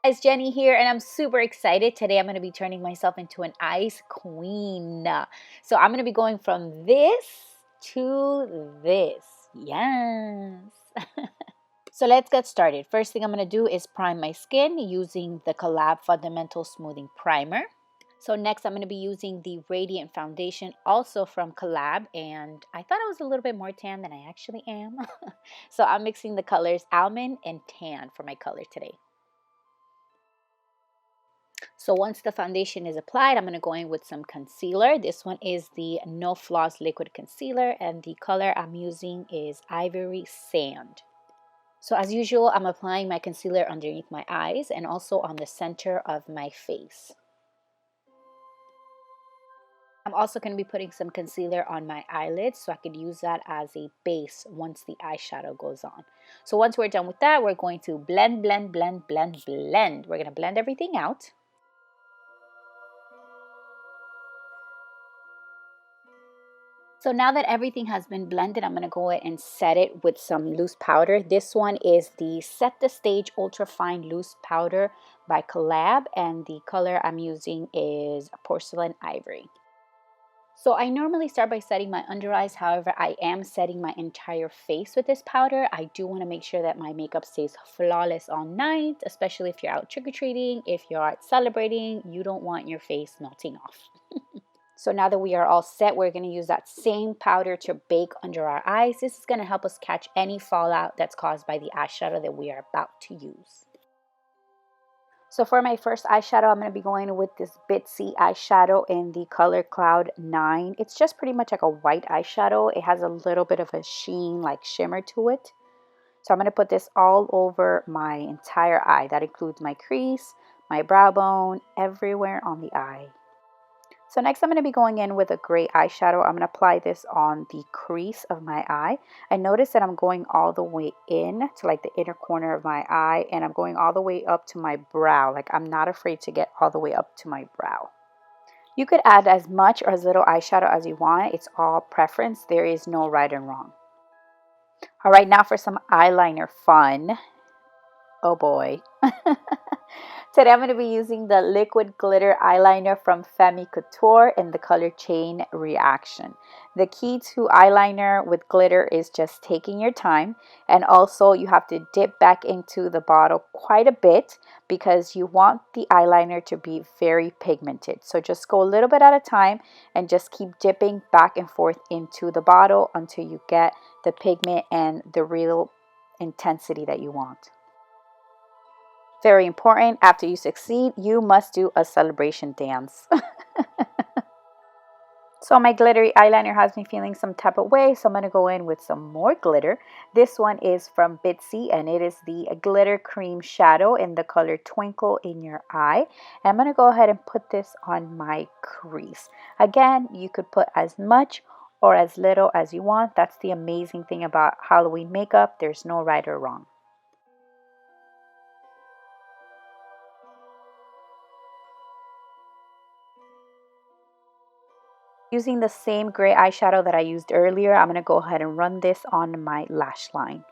It's Jenny here, and I'm super excited. Today I'm going to be turning myself into an ice queen. So I'm going to be going from this to this. Yes. So let's get started. First thing I'm going to do is prime my skin using the Collab Fundamental Smoothing Primer. So next I'm going to be using the Radiant Foundation, also from Collab, and I thought I was a little bit more tan than I actually am. So I'm mixing the colors Almond and Tan for my color today. So once the foundation is applied, I'm going to go in with some concealer. This one is the No Floss Liquid Concealer, and the color I'm using is Ivory Sand. So as usual, I'm applying my concealer underneath my eyes and also on the center of my face. I'm also going to be putting some concealer on my eyelids so I could use that as a base once the eyeshadow goes on. So once we're done with that, we're going to blend, blend, blend, blend, blend. We're going to blend everything out. So now that everything has been blended, I'm going to go ahead and set it with some loose powder. This one is the Set the Stage Ultra Fine Loose Powder by Collab, and the color I'm using is Porcelain Ivory. So I normally start by setting my under eyes. However, I am setting my entire face with this powder. I do want to make sure that my makeup stays flawless all night, especially if you're out trick-or-treating, if you're out celebrating. You don't want your face melting off. So now that we are all set, we're going to use that same powder to bake under our eyes. This is going to help us catch any fallout that's caused by the eyeshadow that we are about to use. So for my first eyeshadow, I'm going to be going with this Bitsy eyeshadow in the color Cloud 9. It's just pretty much like a white eyeshadow. It has a little bit of a sheen, like shimmer to it. So I'm going to put this all over my entire eye. That includes my crease, my brow bone, everywhere on the eye. So next I'm going to be going in with a gray eyeshadow. I'm going to apply this on the crease of my eye. I notice that I'm going all the way in to like the inner corner of my eye, and I'm going all the way up to my brow. Like I'm not afraid to get all the way up to my brow. You could add as much or as little eyeshadow as you want. It's all preference. There is no right and wrong. All right, now for some eyeliner fun. Oh boy. Today I'm going to be using the liquid glitter eyeliner from Femme Couture in the color Chain Reaction. The key to eyeliner with glitter is just taking your time, and also you have to dip back into the bottle quite a bit because you want the eyeliner to be very pigmented. So just go a little bit at a time and just keep dipping back and forth into the bottle until you get the pigment and the real intensity that you want. Very important, after you succeed, you must do a celebration dance. So my glittery eyeliner has me feeling some type of way, so I'm going to go in with some more glitter. This one is from Bitsy, and it is the Glitter Cream Shadow in the color Twinkle in Your Eye. And I'm going to go ahead and put this on my crease. Again, you could put as much or as little as you want. That's the amazing thing about Halloween makeup. There's no right or wrong. Using the same gray eyeshadow that I used earlier, I'm going to go ahead and run this on my lash line.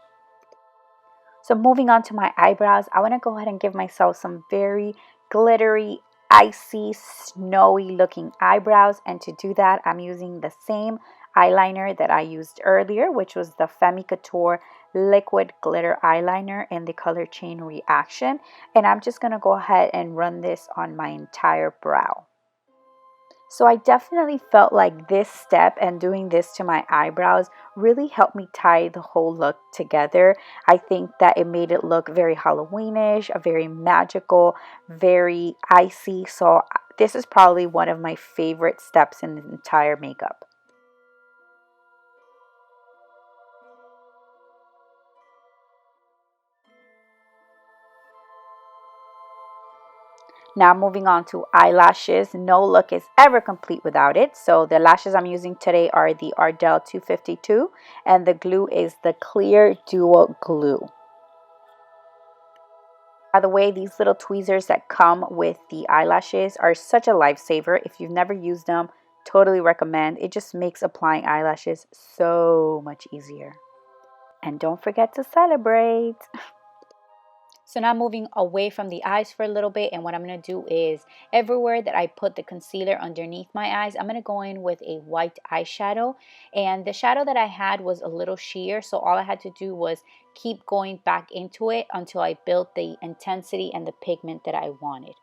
So moving on to my eyebrows, I want to go ahead and give myself some very glittery, icy, snowy looking eyebrows. And to do that, I'm using the same eyeliner that I used earlier, which was the Femme Couture liquid glitter eyeliner in the color Chain Reaction. And I'm just going to go ahead and run this on my entire brow. So I definitely felt like this step and doing this to my eyebrows really helped me tie the whole look together. I think that it made it look very Halloweenish, very magical, very icy. So this is probably one of my favorite steps in the entire makeup. Now moving on to eyelashes. No look is ever complete without it. So the lashes I'm using today are the Ardell 252, and the glue is the Clear Duo Glue. By the way, these little tweezers that come with the eyelashes are such a lifesaver. If you've never used them, totally recommend. It just makes applying eyelashes so much easier. And don't forget to celebrate. So now moving away from the eyes for a little bit, and what I'm going to do is everywhere that I put the concealer underneath my eyes, I'm going to go in with a white eyeshadow. And the shadow that I had was a little sheer, so all I had to do was keep going back into it until I built the intensity and the pigment that I wanted.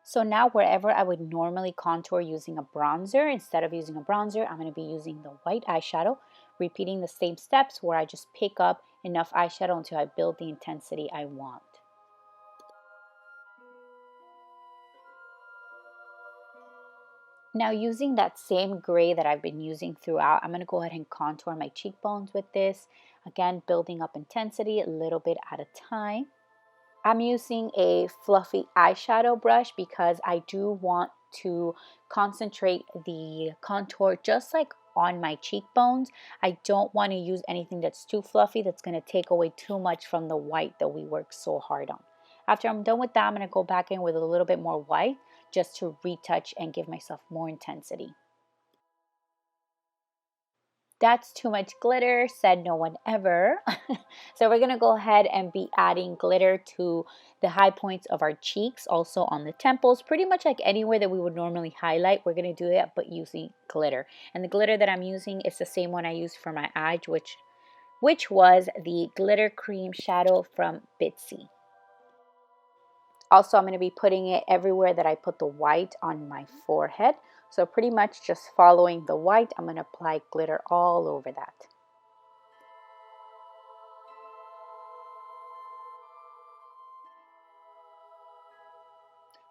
So now wherever I would normally contour using a bronzer, instead of using a bronzer, I'm going to be using the white eyeshadow, repeating the same steps where I just pick up enough eyeshadow until I build the intensity I want. Now using that same gray that I've been using throughout, I'm going to go ahead and contour my cheekbones with this. Again, building up intensity a little bit at a time. I'm using a fluffy eyeshadow brush because I do want to concentrate the contour just like on my cheekbones. I don't want to use anything that's too fluffy that's going to take away too much from the white that we worked so hard on. After I'm done with that, I'm going to go back in with a little bit more white just to retouch and give myself more intensity. That's too much glitter, said no one ever. So we're going to go ahead and be adding glitter to the high points of our cheeks, also on the temples, pretty much like anywhere that we would normally highlight. We're going to do that, but using glitter. And the glitter that I'm using is the same one I used for my eyes, which was the glitter cream shadow from Bitsy. Also, I'm going to be putting it everywhere that I put the white on my forehead. So pretty much just following the white, I'm going to apply glitter all over that.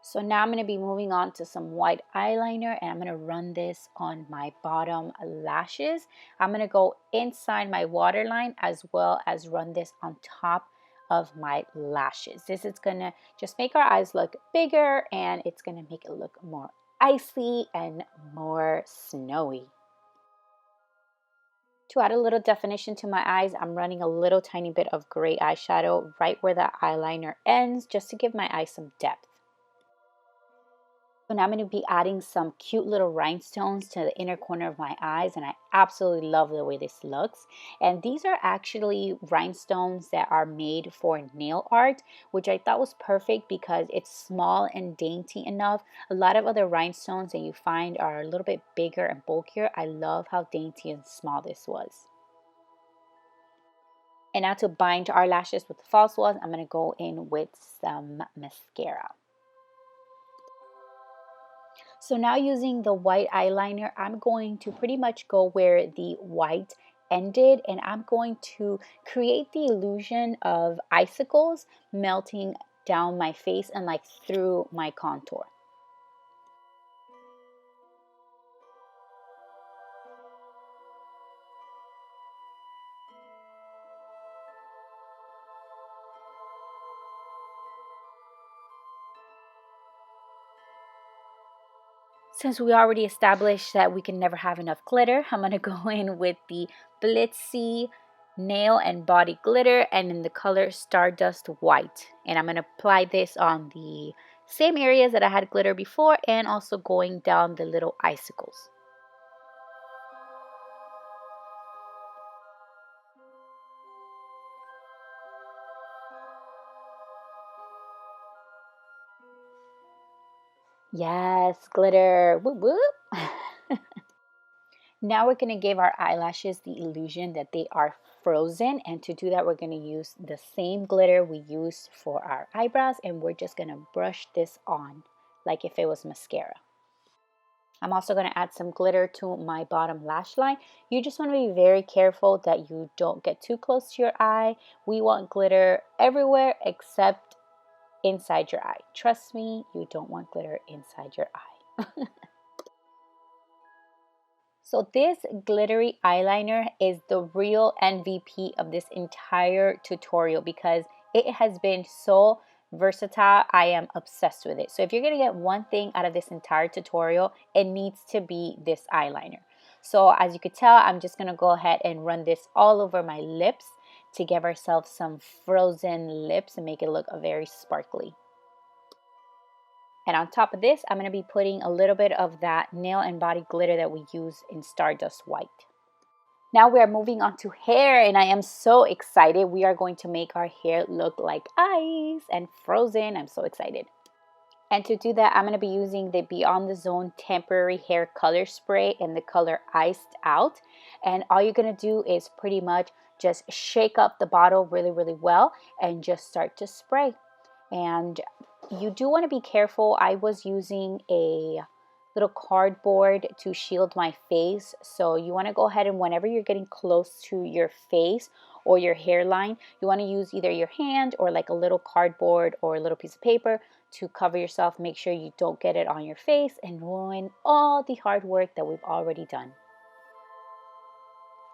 So now I'm going to be moving on to some white eyeliner, and I'm going to run this on my bottom lashes. I'm going to go inside my waterline as well as run this on top of my lashes. This is going to just make our eyes look bigger, and it's going to make it look more icy and more snowy. To add a little definition to my eyes, I'm running a little tiny bit of gray eyeshadow right where the eyeliner ends, just to give my eyes some depth. So now I'm going to be adding some cute little rhinestones to the inner corner of my eyes, and I absolutely love the way this looks. And these are actually rhinestones that are made for nail art, which I thought was perfect because it's small and dainty enough. A lot of other rhinestones that you find are a little bit bigger and bulkier. I love how dainty and small this was. And now to bind our lashes with the false ones, I'm going to go in with some mascara. So now using the white eyeliner, I'm going to pretty much go where the white ended, and I'm going to create the illusion of icicles melting down my face and like through my contour. Since we already established that we can never have enough glitter, I'm going to go in with the Blitzy nail and body glitter, and in the color Stardust White. And I'm going to apply this on the same areas that I had glitter before, and also going down the little icicles. Yes, glitter. Whoop, whoop. Now we're going to give our eyelashes the illusion that they are frozen, and to do that we're going to use the same glitter we used for our eyebrows, and we're just going to brush this on like if it was mascara. I'm also going to add some glitter to my bottom lash line. You just want to be very careful that you don't get too close to your eye. We want glitter everywhere except inside your eye. Trust me, you don't want glitter inside your eye. So this glittery eyeliner is the real MVP of this entire tutorial because it has been so versatile. I am obsessed with it. So if you're gonna get one thing out of this entire tutorial, it needs to be this eyeliner. So as you could tell, I'm just gonna go ahead and run this all over my lips to give ourselves some frozen lips and make it look very sparkly. And on top of this, I'm going to be putting a little bit of that nail and body glitter that we use in Stardust White. Now we are moving on to hair, and I am so excited. We are going to make our hair look like ice and frozen. I'm so excited. And to do that, I'm going to be using the Beyond the Zone Temporary Hair Color Spray in the color Iced Out. And all you're going to do is pretty much just shake up the bottle really, really well and just start to spray. And you do want to be careful. I was using a little cardboard to shield my face. So you want to go ahead and whenever you're getting close to your face or your hairline, you want to use either your hand or like a little cardboard or a little piece of paper to cover yourself. Make sure you don't get it on your face and ruin all the hard work that we've already done.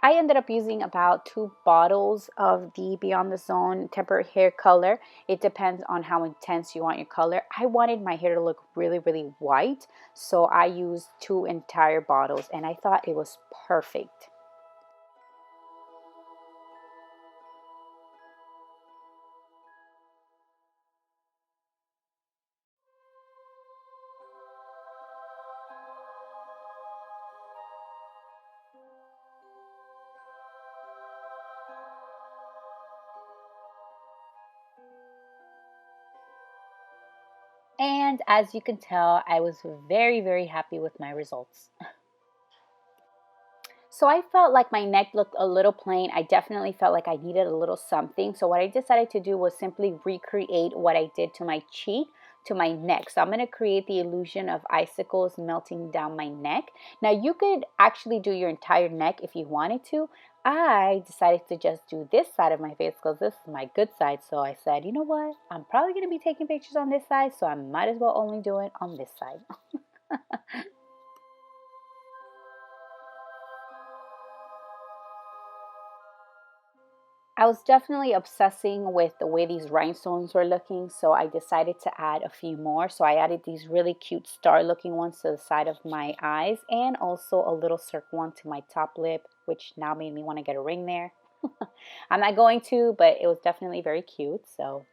I ended up using about 2 bottles of the Beyond the Zone Temporary Hair Color. It depends on how intense you want your color. I wanted my hair to look really, really white, so I used 2 entire bottles, and I thought it was perfect. And as you can tell, I was very, very happy with my results. So I felt like my neck looked a little plain. I definitely felt like I needed a little something. So what I decided to do was simply recreate what I did to my cheek to my neck. So I'm going to create the illusion of icicles melting down my neck. Now you could actually do your entire neck if you wanted to. I decided to just do this side of my face because this is my good side. So I said, you know what? I'm probably going to be taking pictures on this side, so I might as well only do it on this side. I was definitely obsessing with the way these rhinestones were looking, so I decided to add a few more. So I added these really cute star looking ones to the side of my eyes and also a little circle one to my top lip, which now made me want to get a ring there. I'm not going to, but it was definitely very cute. So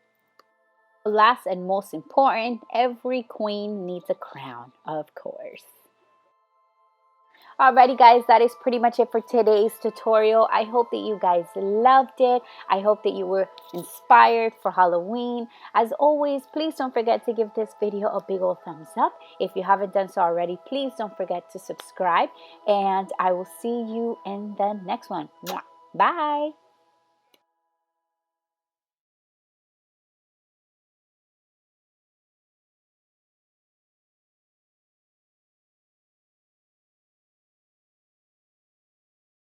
last and most important, every queen needs a crown, of course. Alrighty guys, that is pretty much it for today's tutorial. I hope that you guys loved it. I hope that you were inspired for Halloween. As always, please don't forget to give this video a big old thumbs up. If you haven't done so already, please don't forget to subscribe. And I will see you in the next one. Bye!